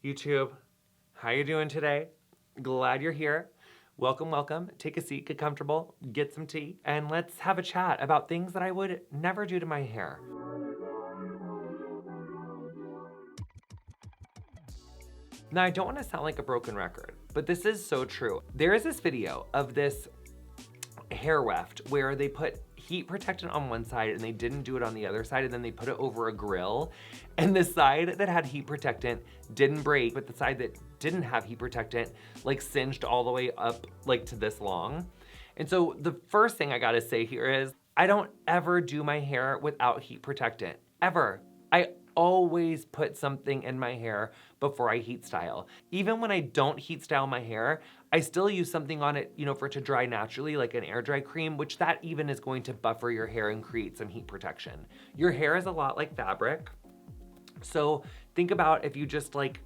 YouTube, how you doing today? Glad you're here. Welcome, welcome. Take a seat, get comfortable, get some tea, and let's have a chat about things that I would never do to my hair. Now, I don't want to sound like a broken record, but this is so true. There is this video of this hair weft where they put heat protectant on one side and they didn't do it on the other side, and then they put it over a grill, and the side that had heat protectant didn't break, but the side that didn't have heat protectant like singed all the way up like to this long. And so the first thing I gotta say here is I don't ever do my hair without heat protectant, ever. I always put something in my hair before I heat style. Even when I don't heat style my hair, I still use something on it, for it to dry naturally, like an air dry cream, which that even is going to buffer your hair and create some heat protection. Your hair is a lot like fabric. So think about if you just like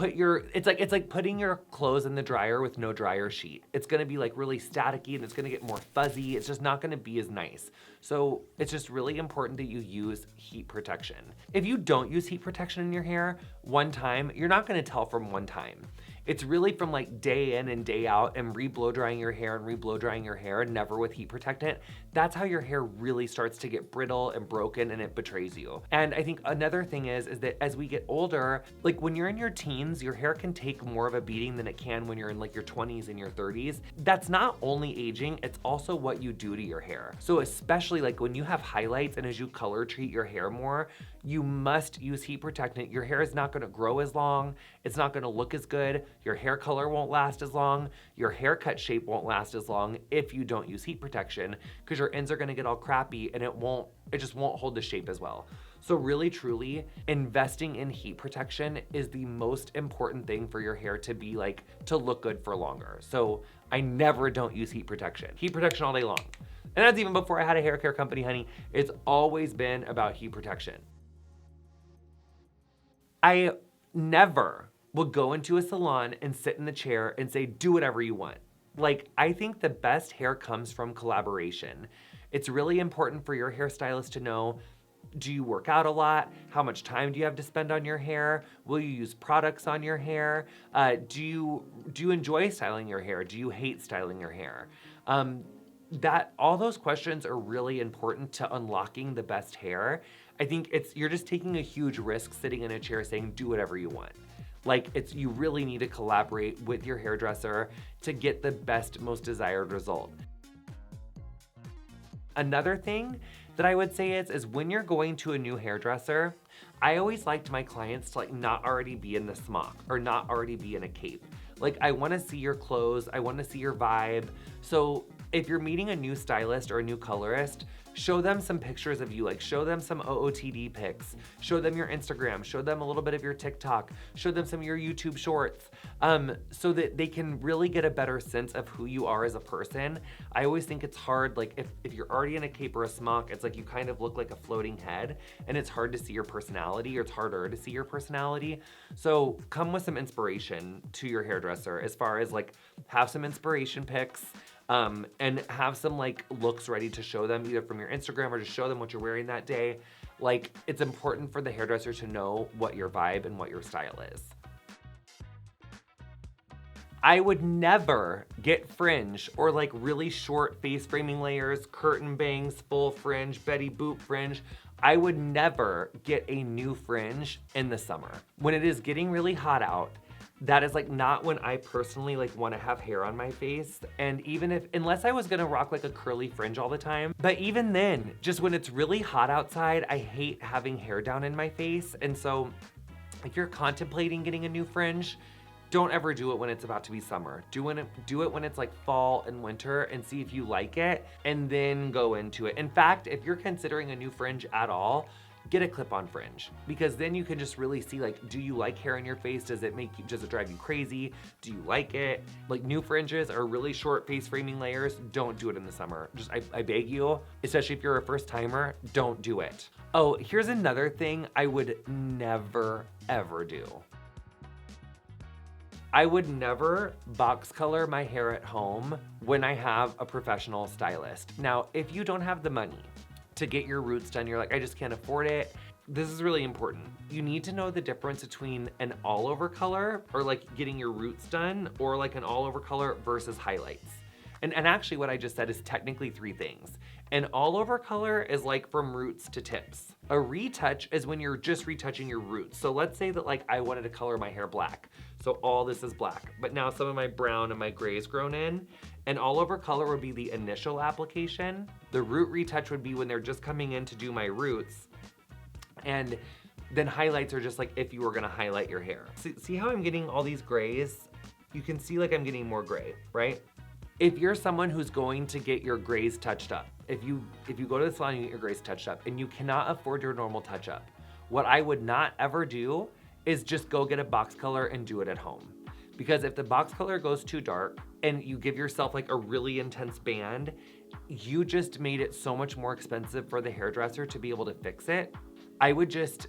it's like putting your clothes in the dryer with no dryer sheet. It's gonna be like really staticky and it's gonna get more fuzzy. It's just not gonna be as nice. So it's just really important that you use heat protection. If you don't use heat protection in your hair one time, you're not gonna tell from one time. It's really from like day in and day out and re-blow drying your hair and re-blow drying your hair, never with heat protectant. That's how your hair really starts to get brittle and broken and it betrays you. And I think another thing is that as we get older, like when you're in your teens, your hair can take more of a beating than it can when you're in like your 20s and your 30s. That's not only aging, it's also what you do to your hair. So especially like when you have highlights and as you color treat your hair more, you must use heat protectant. Your hair is not gonna grow as long. It's not gonna look as good. Your hair color won't last as long. Your haircut shape won't last as long if you don't use heat protection, because your ends are gonna get all crappy and it just won't hold the shape as well. So really, truly, investing in heat protection is the most important thing for your hair to look good for longer. So I never don't use heat protection. Heat protection all day long. And that's even before I had a hair care company, honey. It's always been about heat protection. I never would go into a salon and sit in the chair and say, do whatever you want. Like, I think the best hair comes from collaboration. It's really important for your hairstylist to know, do you work out a lot? How much time do you have to spend on your hair? Will you use products on your hair? Do you enjoy styling your hair? Do you hate styling your hair? All those questions are really important to unlocking the best hair. I think you're just taking a huge risk sitting in a chair saying, do whatever you want. You really need to collaborate with your hairdresser to get the best, most desired result. Another thing that I would say is when you're going to a new hairdresser, I always liked my clients to not already be in the smock or not already be in a cape. I wanna see your clothes, I wanna see your vibe. So if you're meeting a new stylist or a new colorist, show them some pictures of you, show them some OOTD pics, show them your Instagram, show them a little bit of your TikTok, show them some of your YouTube shorts, so that they can really get a better sense of who you are as a person. I always think it's hard, if you're already in a cape or a smock, it's you kind of look like a floating head, and it's hard to see your personality, or it's harder to see your personality. So come with some inspiration to your hairdresser as far as have some inspiration pics, and have some looks ready to show them either from your Instagram or just show them what you're wearing that day. It's important for the hairdresser to know what your vibe and what your style is. I would never get fringe or really short face framing layers, curtain bangs, full fringe, Betty Boop fringe. I would never get a new fringe in the summer. When it is getting really hot out, that is not when I personally want to have hair on my face. And unless I was gonna rock a curly fringe all the time, but even then, just when it's really hot outside, I hate having hair down in my face. And so if you're contemplating getting a new fringe, don't ever do it when it's about to be summer. Do it when it's fall and winter and see if you like it and then go into it. In fact, if you're considering a new fringe at all, get a clip-on fringe, because then you can just really see do you like hair in your face? Does it drive you crazy? Do you like it? New fringes are really short face framing layers. Don't do it in the summer. I beg you, especially if you're a first timer, don't do it. Oh, here's another thing I would never ever do. I would never box color my hair at home when I have a professional stylist. Now, if you don't have the money to get your roots done, you're I just can't afford it, this is really important. You need to know the difference between an all over color or like getting your roots done, or like an all over color versus highlights. And actually what I just said is technically 3 things. An all over color is like from roots to tips. A retouch is when you're just retouching your roots. So let's say that like I wanted to color my hair black. So all this is black, but now some of my brown and my gray is grown in. An all over color would be the initial application. The root retouch would be when they're just coming in to do my roots. And then highlights are just like if you were gonna highlight your hair. See how I'm getting all these grays? You can see like I'm getting more gray, right? If you're someone who's going to get your grays touched up, if you go to the salon and you get your grays touched up and you cannot afford your normal touch up, what I would not ever do is just go get a box color and do it at home. Because if the box color goes too dark and you give yourself like a really intense band, you just made it so much more expensive for the hairdresser to be able to fix it. I would just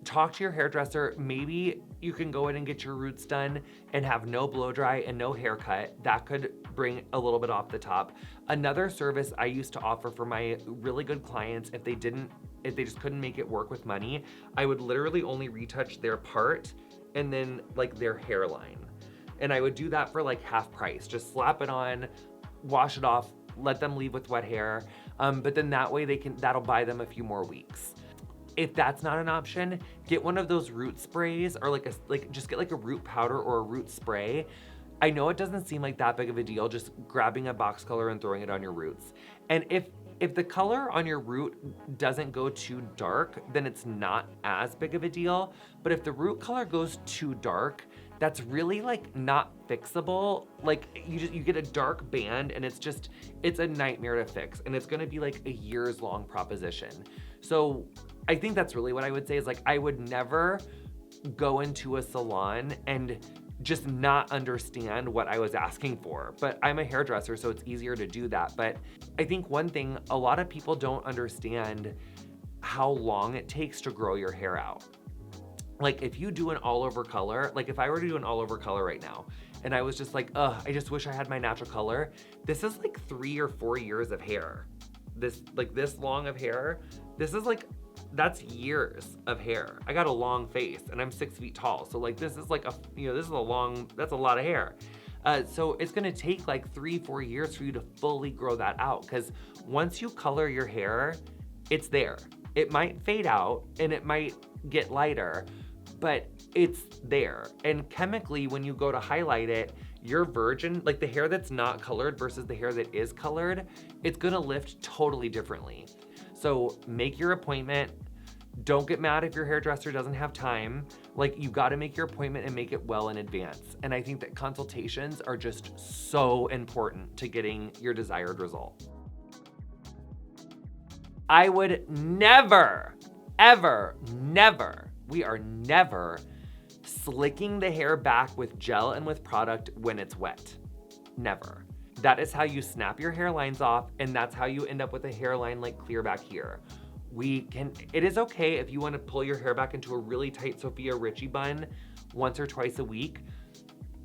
talk to your hairdresser. Maybe you can go in and get your roots done and have no blow dry and no haircut. That could bring a little bit off the top. Another service I used to offer for my really good clients, if they just couldn't make it work with money, I would literally only retouch their part and then like their hairline. And I would do that for like half price. Just slap it on, wash it off, let them leave with wet hair. But then that way that'll buy them a few more weeks. If that's not an option, get one of those root sprays, or just get like a root powder or a root spray. I know it doesn't seem like that big of a deal, just grabbing a box color and throwing it on your roots. And if the color on your root doesn't go too dark, then it's not as big of a deal. But if the root color goes too dark, that's really like not fixable. Like you get a dark band and it's a nightmare to fix, and it's gonna be like a years long proposition. So I think that's really what I would say is like, I would never go into a salon and just not understand what I was asking for. But I'm a hairdresser, so it's easier to do that. But I think one thing, a lot of people don't understand how long it takes to grow your hair out. Like if you do an all over color, like if I were to do an all over color right now, and I was just like, I just wish I had my natural color. This is like 3 or 4 years of hair. This long of hair, that's years of hair. I got a long face and I'm 6 feet tall. So like this is like that's a lot of hair. So it's gonna take like 3-4 years for you to fully grow that out. Because once you color your hair, it's there. It might fade out and it might get lighter, but it's there. And chemically, when you go to highlight it, your virgin, like the hair that's not colored versus the hair that is colored, it's gonna lift totally differently. So make your appointment. Don't get mad if your hairdresser doesn't have time. Like you gotta make your appointment and make it well in advance. And I think that consultations are just so important to getting your desired result. I would never, ever, never, we are never slicking the hair back with gel and with product when it's wet. Never. That is how you snap your hairlines off, and that's how you end up with a hairline like clear back here. It is okay if you want to pull your hair back into a really tight Sophia Richie bun once or twice a week,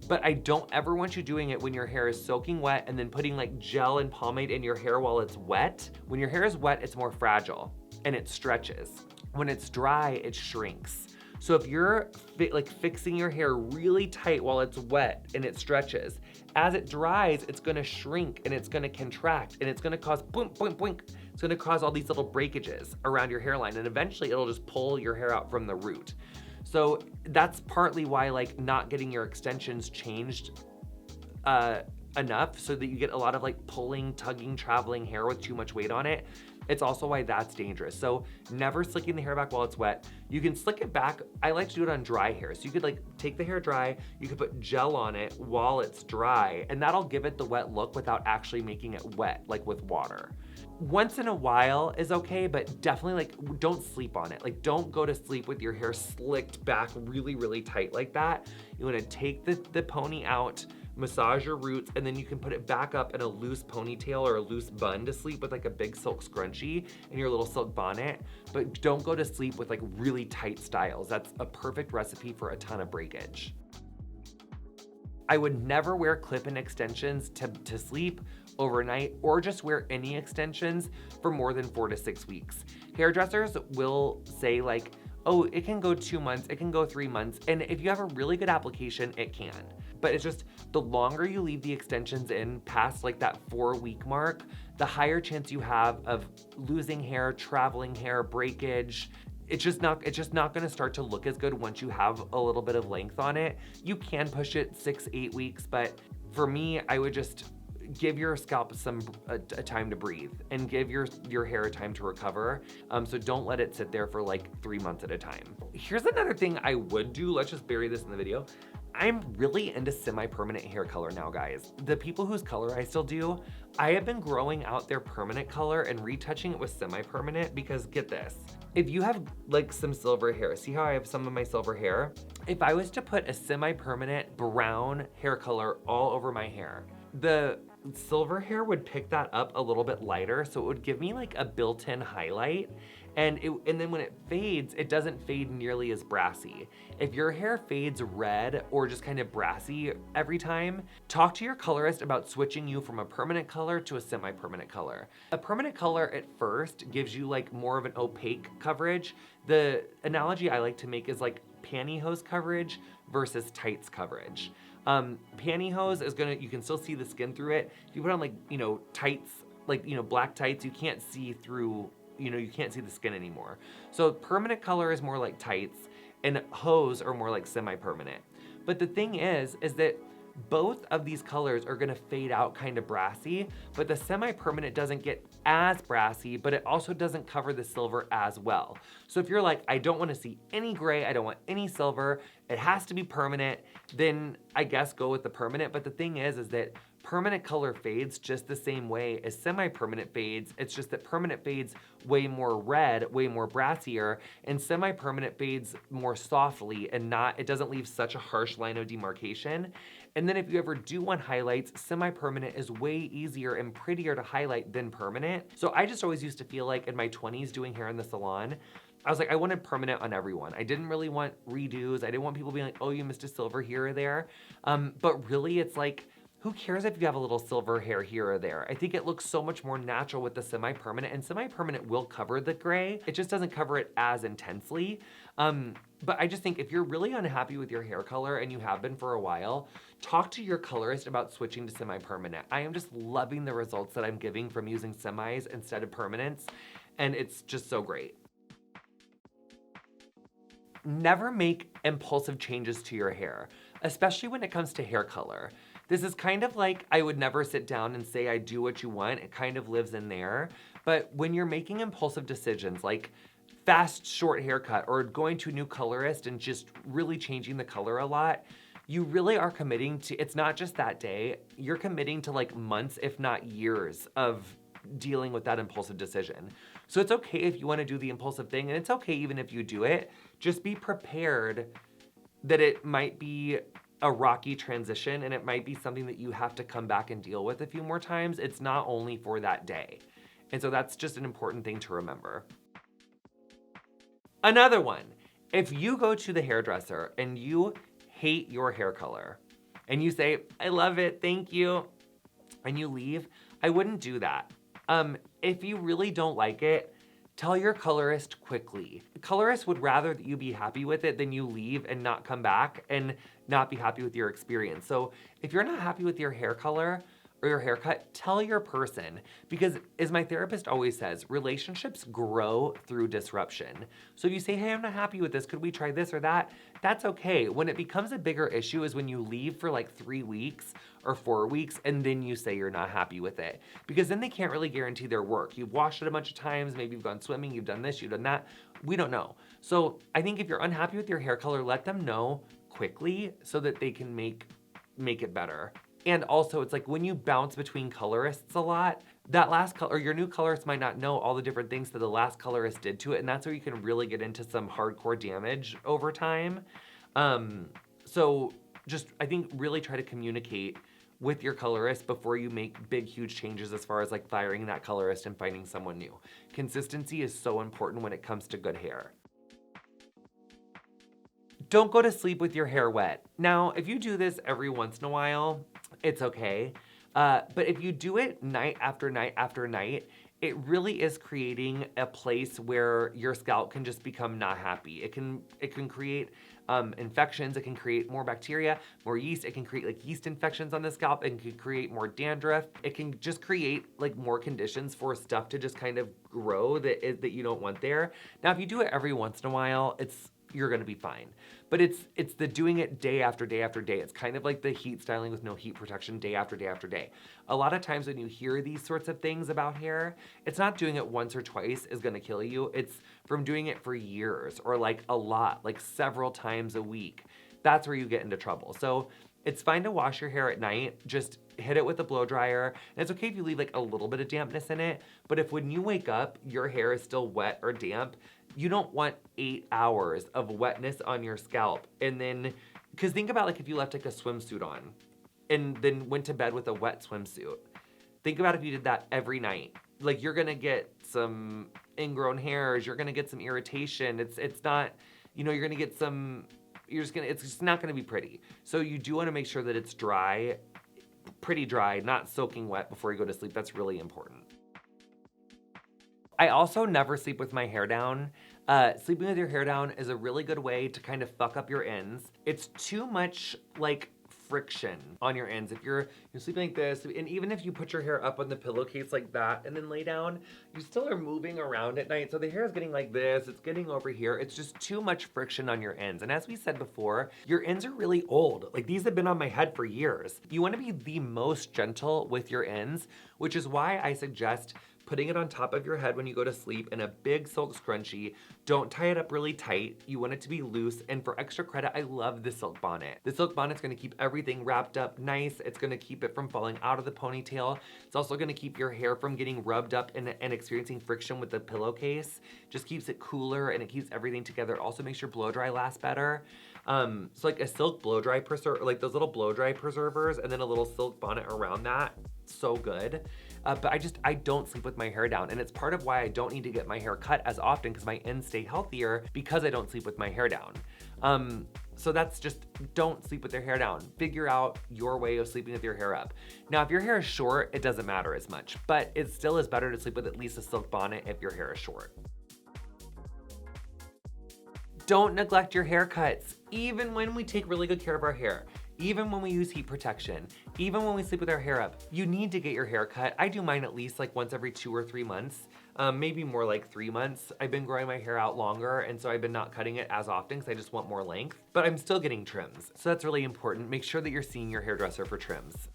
but I don't ever want you doing it when your hair is soaking wet and then putting like gel and pomade in your hair while it's wet. When your hair is wet, it's more fragile and it stretches. When it's dry, it shrinks. So if you're fixing your hair really tight while it's wet and it stretches, as it dries, it's gonna shrink and it's gonna contract and it's gonna cause boink, boink, boink. It's gonna cause all these little breakages around your hairline, and eventually it'll just pull your hair out from the root. So that's partly why like not getting your extensions changed enough so that you get a lot of like pulling, tugging, traveling hair with too much weight on it. It's also why that's dangerous. So never slicking the hair back while it's wet. You can slick it back. I like to do it on dry hair. So you could like take the hair dry, you could put gel on it while it's dry, and that'll give it the wet look without actually making it wet, like with water. Once in a while is okay, but definitely like don't sleep on it. Like don't go to sleep with your hair slicked back really, really tight like that. You wanna take the pony out, massage your roots, and then you can put it back up in a loose ponytail or a loose bun to sleep with like a big silk scrunchie and your little silk bonnet, but don't go to sleep with like really tight styles. That's a perfect recipe for a ton of breakage. I would never wear clip-in extensions to sleep overnight, or just wear any extensions for more than 4 to 6 weeks. Hairdressers will say like, oh, it can go 2 months, it can go 3 months. And if you have a really good application, it can. But it's just the longer you leave the extensions in past like that 4-week mark, the higher chance you have of losing hair, traveling hair, breakage. It's just not gonna start to look as good once you have a little bit of length on it. You can push it 6-8 weeks, but for me, I would just give your scalp a time to breathe and give your hair a time to recover. So don't let it sit there for like 3 months at a time. Here's another thing I would do. Let's just bury this in the video. I'm really into semi-permanent hair color now, guys. The people whose color I still do, I have been growing out their permanent color and retouching it with semi-permanent because get this. If you have like some silver hair, see how I have some of my silver hair? If I was to put a semi-permanent brown hair color all over my hair, the silver hair would pick that up a little bit lighter, so it would give me like a built-in highlight. And then when it fades, it doesn't fade nearly as brassy. If your hair fades red or just kind of brassy every time, talk to your colorist about switching you from a permanent color to a semi-permanent color. A permanent color at first gives you like more of an opaque coverage. The analogy I like to make is like pantyhose coverage versus tights coverage. Pantyhose is you can still see the skin through it. If you put on like, tights, like, black tights, you can't see through, you can't see the skin anymore. So permanent color is more like tights and hose are more like semi-permanent. But the thing is that both of these colors are gonna fade out kind of brassy, but the semi-permanent doesn't get as brassy, but it also doesn't cover the silver as well. So if you're like, I don't wanna see any gray, I don't want any silver, it has to be permanent, then I guess go with the permanent. But the thing is that permanent color fades just the same way as semi-permanent fades. It's just that permanent fades way more red, way more brassier, and semi-permanent fades more softly and it doesn't leave such a harsh line of demarcation. And then if you ever do want highlights, semi-permanent is way easier and prettier to highlight than permanent. So I just always used to feel like in my 20s doing hair in the salon, I was like, I wanted permanent on everyone. I didn't really want redos. I didn't want people being like, oh, you missed a silver here or there. But really it's like, who cares if you have a little silver hair here or there? I think it looks so much more natural with the semi-permanent, and semi-permanent will cover the gray. It just doesn't cover it as intensely. But I just think if you're really unhappy with your hair color, and you have been for a while, talk to your colorist about switching to semi-permanent. I am just loving the results that I'm getting from using semis instead of permanents, and it's just so great. Never make impulsive changes to your hair, especially when it comes to hair color. This is kind of like, I would never sit down and say I do what you want. It kind of lives in there. But when you're making impulsive decisions like fast, short haircut or going to a new colorist and just really changing the color a lot, you really are committing to, it's not just that day, you're committing to like months, if not years of dealing with that impulsive decision. So it's okay if you want to do the impulsive thing, and it's okay even if you do it. Just be prepared that it might be a rocky transition and it might be something that you have to come back and deal with a few more times. It's not only for that day. And so that's just an important thing to remember. Another one, if you go to the hairdresser and you hate your hair color and you say, I love it, thank you, and you leave, I wouldn't do that. If you really don't like it, tell your colorist quickly. The colorist would rather that you be happy with it than you leave and not come back and not be happy with your experience. So if you're not happy with your hair color or your haircut, tell your person. Because as my therapist always says, relationships grow through disruption. So if you say, hey, I'm not happy with this, could we try this or that? That's okay. When it becomes a bigger issue is when you leave for like 3 weeks or 4 weeks and then you say you're not happy with it. Because then they can't really guarantee their work. You've washed it a bunch of times, maybe you've gone swimming, you've done this, you've done that. We don't know. So I think if you're unhappy with your hair color, let them know quickly so that they can make it better. And also it's like when you bounce between colorists a lot, that last color, or your new colorist might not know all the different things that the last colorist did to it, and that's where you can really get into some hardcore damage over time. So just, I think, really try to communicate with your colorist before you make big, huge changes as far as like firing that colorist and finding someone new. Consistency is so important when it comes to good hair. Don't go to sleep with your hair wet. Now, if you do this every once in a while, it's okay. But if you do it night after night after night, it really is creating a place where your scalp can just become not happy. It can create infections. It can create more bacteria, more yeast. It can create like yeast infections on the scalp. It can create more dandruff. It can just create like more conditions for stuff to just kind of grow that you don't want there. Now, if you do it every once in a while, you're gonna be fine. But it's the doing it day after day after day. It's kind of like the heat styling with no heat protection day after day after day. A lot of times when you hear these sorts of things about hair, it's not doing it once or twice is gonna kill you. It's from doing it for years or like a lot, like several times a week. That's where you get into trouble. So it's fine to wash your hair at night, just hit it with a blow dryer. And it's okay if you leave like a little bit of dampness in it, but if when you wake up, your hair is still wet or damp, you don't want 8 hours of wetness on your scalp. And then, cause think about like if you left like a swimsuit on and then went to bed with a wet swimsuit. Think about if you did that every night. Like you're gonna get some ingrown hairs, you're gonna get some irritation. It's not, you're gonna get some, it's just not gonna be pretty. So you do wanna make sure that it's dry, pretty dry, not soaking wet before you go to sleep. That's really important. I also never sleep with my hair down. Sleeping with your hair down is a really good way to kind of fuck up your ends. It's too much like friction on your ends. If you're sleeping like this, and even if you put your hair up on the pillowcase like that and then lay down, you still are moving around at night. So the hair is getting like this, it's getting over here. It's just too much friction on your ends. And as we said before, your ends are really old. Like these have been on my head for years. You wanna be the most gentle with your ends, which is why I suggest putting it on top of your head when you go to sleep in a big silk scrunchie. Don't tie it up really tight. You want it to be loose. And for extra credit, I love the silk bonnet. The silk bonnet's gonna keep everything wrapped up nice. It's gonna keep it from falling out of the ponytail. It's also gonna keep your hair from getting rubbed up and experiencing friction with the pillowcase. Just keeps it cooler and it keeps everything together. It also makes your blow dry last better. So like a silk blow dry preserver, like those little blow dry preservers and then a little silk bonnet around that, so good. But I don't sleep with my hair down, and it's part of why I don't need to get my hair cut as often because my ends stay healthier because I don't sleep with my hair down. So that's just, don't sleep with your hair down. Figure out your way of sleeping with your hair up. Now, if your hair is short, it doesn't matter as much, but it still is better to sleep with at least a silk bonnet if your hair is short. Don't neglect your haircuts, even when we take really good care of our hair. Even when we use heat protection, even when we sleep with our hair up, you need to get your hair cut. I do mine at least like once every 2 or 3 months, maybe more like 3 months. I've been growing my hair out longer, and so I've been not cutting it as often because I just want more length, but I'm still getting trims. So that's really important. Make sure that you're seeing your hairdresser for trims.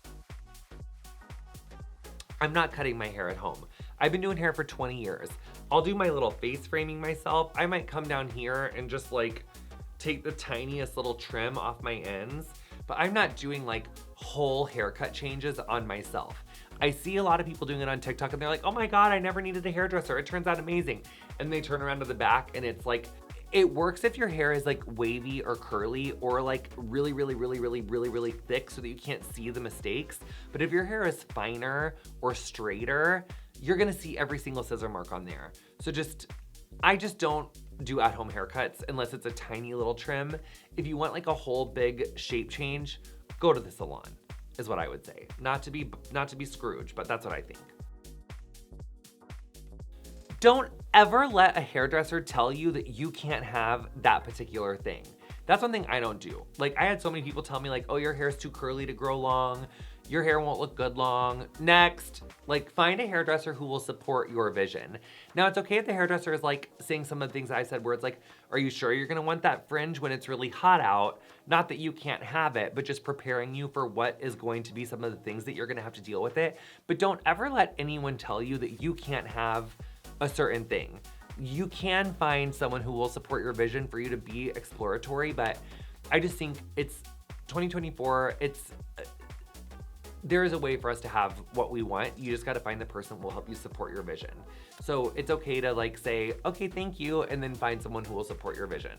I'm not cutting my hair at home. I've been doing hair for 20 years. I'll do my little face framing myself. I might come down here and just like take the tiniest little trim off my ends, but I'm not doing like whole haircut changes on myself. I see a lot of people doing it on TikTok and they're like, oh my God, I never needed a hairdresser. It turns out amazing. And they turn around to the back and it's like, it works if your hair is like wavy or curly or like really thick so that you can't see the mistakes. But if your hair is finer or straighter, you're gonna see every single scissor mark on there. So I just don't do at-home haircuts unless it's a tiny little trim. If you want like a whole big shape change, go to the salon, is what I would say. Not to be Scrooge, but that's what I think. Don't ever let a hairdresser tell you that you can't have that particular thing. That's one thing I don't do. Like I had so many people tell me like, oh, your hair's too curly to grow long. Your hair won't look good long. Next, like find a hairdresser who will support your vision. Now it's okay if the hairdresser is like saying some of the things I said where it's like, are you sure you're gonna want that fringe when it's really hot out? Not that you can't have it, but just preparing you for what is going to be some of the things that you're gonna have to deal with it. But don't ever let anyone tell you that you can't have a certain thing. You can find someone who will support your vision for you to be exploratory, but I just think it's 2024, there is a way for us to have what we want. You just gotta find the person who will help you support your vision. So it's okay to like say, okay, thank you, and then find someone who will support your vision.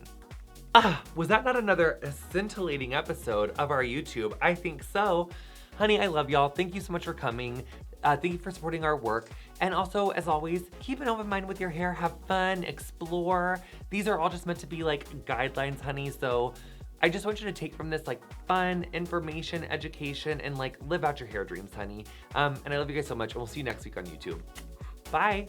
Was that not another scintillating episode of our YouTube? I think so. Honey, I love y'all. Thank you so much for coming. Thank you for supporting our work. And also, as always, keep an open mind with your hair, have fun, explore. These are all just meant to be like guidelines, honey. So I just want you to take from this like fun, information, education, and like live out your hair dreams, honey. And I love you guys so much, and we'll see you next week on YouTube. Bye.